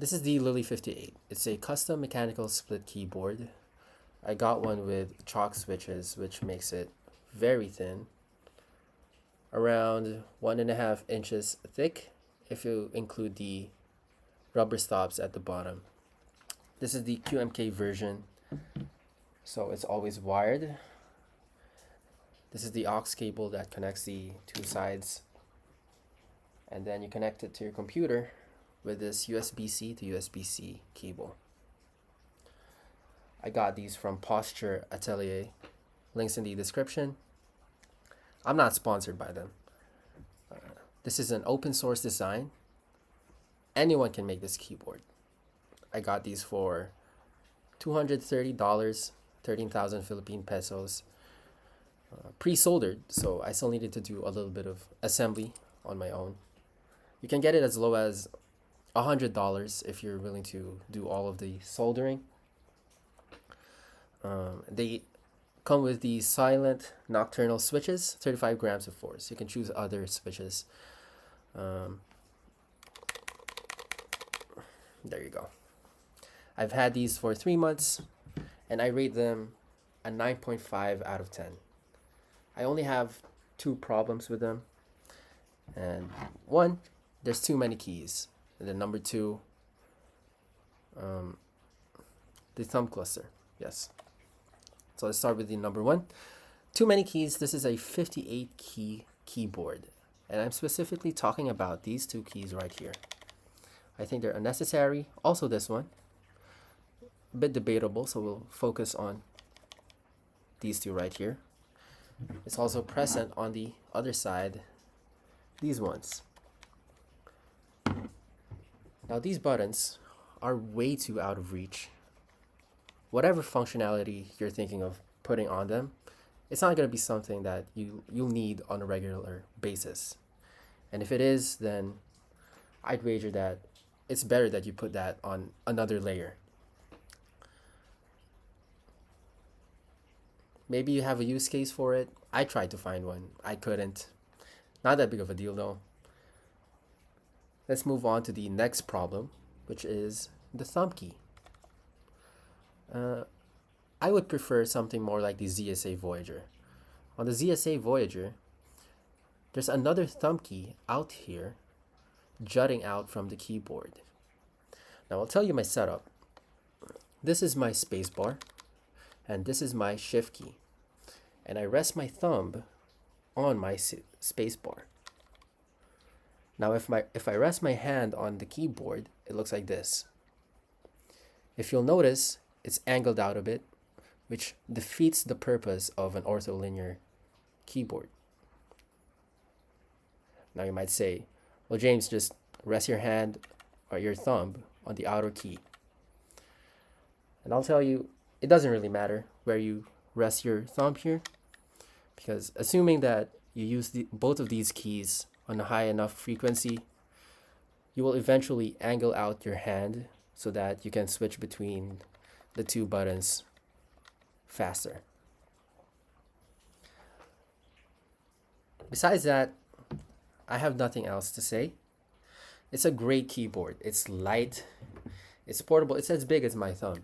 This is the Lily58. It's a custom mechanical split keyboard. I got one with chalk switches, which makes it very thin, around 1.5 inches thick if you include the rubber stops at the bottom. This is the QMK version, so it's always wired. This is the aux cable that connects the two sides, and then you connect it to your computer with this USB-C to USB-C cable. I got these from Posture Atelier. Links in the description. I'm not sponsored by them. This is an open source design. Anyone can make this keyboard. I got these for $230, 13,000 Philippine pesos, pre-soldered, so I still needed to do a little bit of assembly on my own. You can get it as low as $100 if you're willing to do all of the soldering. They come with the silent nocturnal switches, 35 grams of force. You can choose other switches. There you go. I've had these for 3 months, and I rate them a 9.5 out of 10. I only have 2 problems with them. And one, there's too many keys. And then number 2, the thumb cluster. Yes. So let's start with the number 1. Too many keys. This is a 58 key keyboard. And I'm specifically talking about these 2 keys right here. I think they're unnecessary. Also this one. A bit debatable, so we'll focus on these 2 right here. It's also present on the other side, these ones. Now these buttons are way too out of reach. Whatever functionality you're thinking of putting on them, it's not going to be something that you'll need on a regular basis. And if it is, then I'd wager that it's better that you put that on another layer. Maybe you have a use case for it. I tried to find one. I couldn't. Not that big of a deal though. Let's move on to the next problem, which is the thumb key. I would prefer something more like the ZSA Voyager. On the ZSA Voyager, there's another thumb key out here jutting out from the keyboard. Now I'll tell you my setup. This is my spacebar, and this is my shift key. And I rest my thumb on my spacebar. Now if I rest my hand on the keyboard, it looks like this. If you'll notice, it's angled out a bit, which defeats the purpose of an ortholinear keyboard. Now you might say, well, James, just rest your hand or your thumb on the outer key. And I'll tell you, it doesn't really matter where you rest your thumb here, because assuming that you use both of these keys on a high enough frequency, you will eventually angle out your hand so that you can switch between the 2 buttons faster. Besides that, I have nothing else to say. It's a great keyboard. It's light, it's portable, it's as big as my thumb.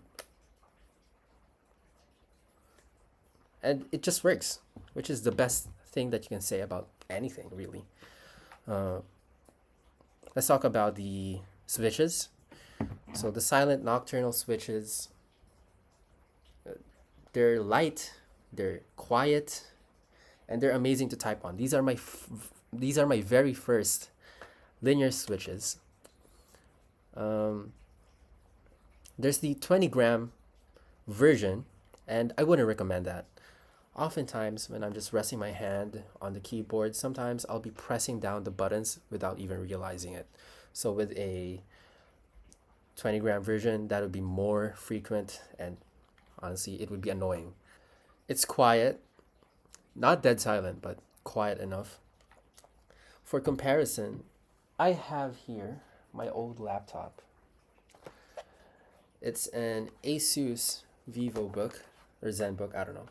And it just works, which is the best thing that you can say about anything, really. Let's talk about the switches. So the silent nocturnal switches, they're light, they're quiet, and they're amazing to type on. These are my very first linear switches. There's the 20-gram version, and I wouldn't recommend that. Oftentimes, when I'm just resting my hand on the keyboard, sometimes I'll be pressing down the buttons without even realizing it. So with a 20-gram version, that would be more frequent, and honestly, it would be annoying. It's quiet, not dead silent, but quiet enough. For comparison, I have here my old laptop. It's an Asus VivoBook, or ZenBook, I don't know.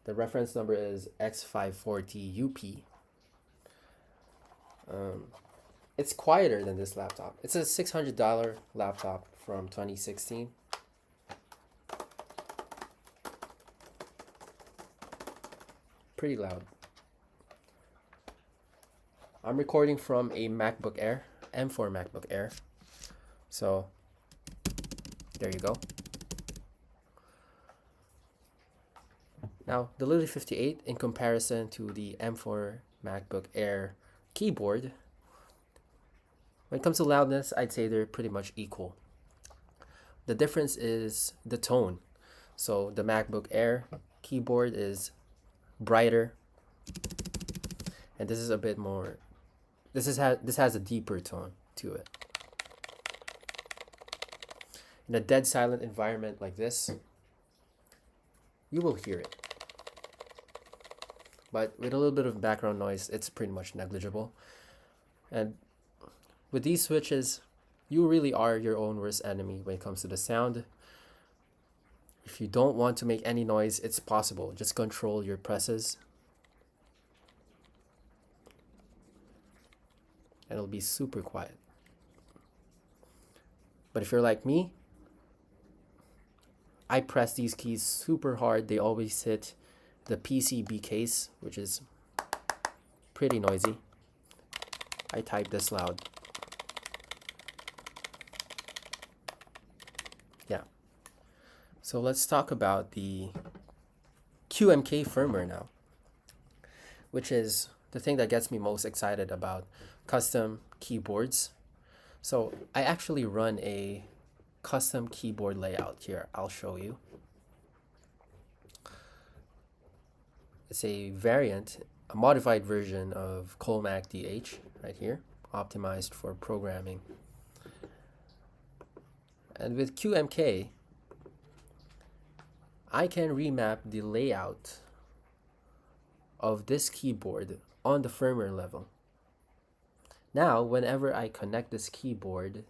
The reference number is X540UP. it's quieter than this laptop. It's a $600 laptop from 2016. Pretty loud. I'm recording from a MacBook Air, M4 MacBook Air. So there you go. Now, the Lily58, in comparison to the M4 MacBook Air keyboard, when it comes to loudness, I'd say they're pretty much equal. The difference is the tone. So the MacBook Air keyboard is brighter, and this is a bit more. This has a deeper tone to it. In a dead silent environment like this, you will hear it. But with a little bit of background noise, it's pretty much negligible. And with these switches, you really are your own worst enemy when it comes to the sound. If you don't want to make any noise, it's possible. Just control your presses, and it'll be super quiet. But if you're like me, I press these keys super hard. They always hit the PCB case, which is pretty noisy. I type this loud. Yeah. So let's talk about the QMK firmware now, which is the thing that gets me most excited about custom keyboards. So I actually run a custom keyboard layout here. I'll show you. It's a variant, a modified version of Colejak DH right here, optimized for programming. And with QMK, I can remap the layout of this keyboard on the firmware level. Now, whenever I connect this keyboard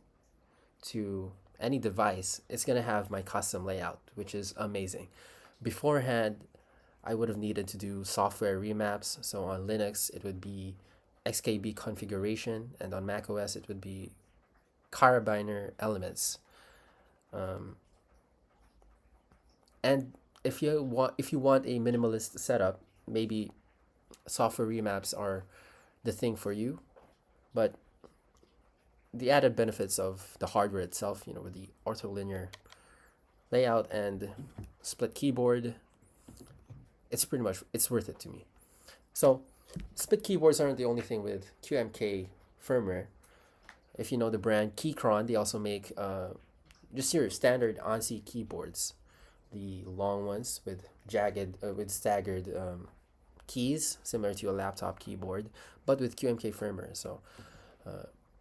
to any device, it's going to have my custom layout, which is amazing. Beforehand, I would have needed to do software remaps. So on Linux, it would be XKB configuration, and on macOS, it would be carabiner elements. And if you want a minimalist setup, maybe software remaps are the thing for you. But the added benefits of the hardware itself, with the ortholinear layout and split keyboard, it's worth it to me. So split keyboards aren't the only thing with QMK firmware. If you know the brand Keychron, they also make just your standard ANSI keyboards, the long ones with staggered keys, similar to a laptop keyboard, but with QMK firmware. So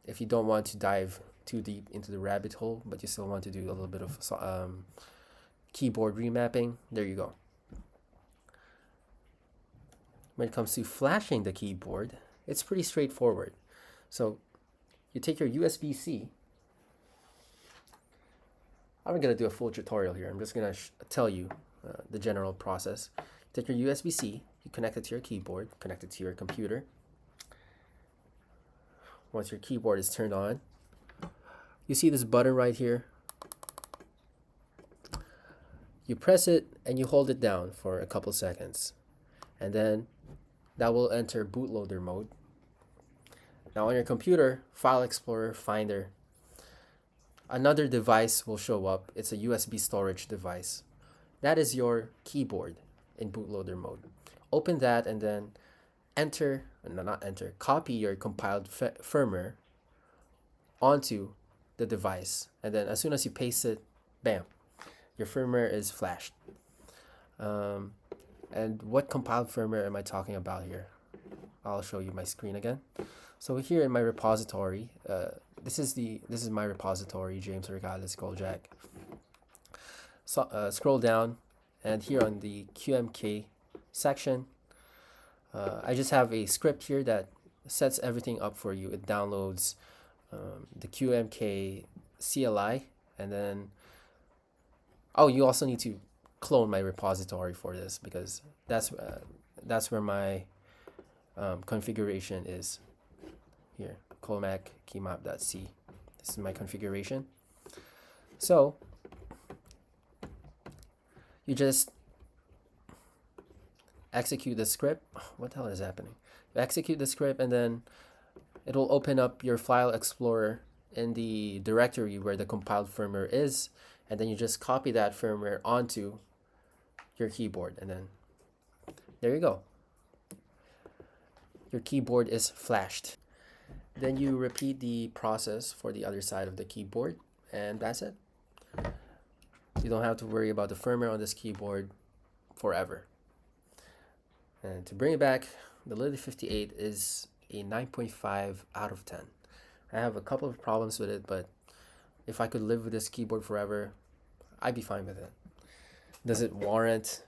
if you don't want to dive too deep into the rabbit hole, but you still want to do a little bit of keyboard remapping, there you go. When it comes to flashing the keyboard, it's pretty straightforward. So you take your USB-C. I'm not going to do a full tutorial here. I'm just going to tell you the general process. Take your USB-C, you connect it to your keyboard, connect it to your computer. Once your keyboard is turned on, you see this button right here. You press it and you hold it down for a couple seconds, and then that will enter bootloader mode. Now on your computer, File Explorer, Finder, another device will show up. It's a USB storage device. That is your keyboard in bootloader mode. Open that and then copy your compiled firmware onto the device. And then as soon as you paste it, bam, your firmware is flashed. And what compiled firmware am I talking about here? I'll show you my screen again. So here in my repository, this is my repository, James Regales Colejak. So scroll down, and here on the QMK section, I just have a script here that sets everything up for you. It downloads the QMK CLI, and then you also need to clone my repository for this, because that's where my configuration is. Here, Colejak keymap.c. This is my configuration. So you just execute the script. What the hell is happening? You execute the script and then it'll open up your file explorer in the directory where the compiled firmware is, and then you just copy that firmware onto your keyboard, and then there you go. Your keyboard is flashed. Then you repeat the process for the other side of the keyboard, and that's it. You don't have to worry about the firmware on this keyboard forever. And to bring it back, the Lily58 is a 9.5 out of 10. I have a couple of problems with it, but if I could live with this keyboard forever, I'd be fine with it. Does it warrant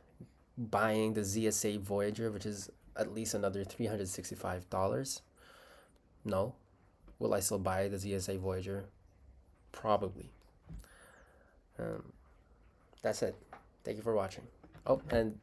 buying the ZSA Voyager, which is at least another $365? No. Will I still buy the ZSA Voyager? Probably. That's it. Thank you for watching. Oh, and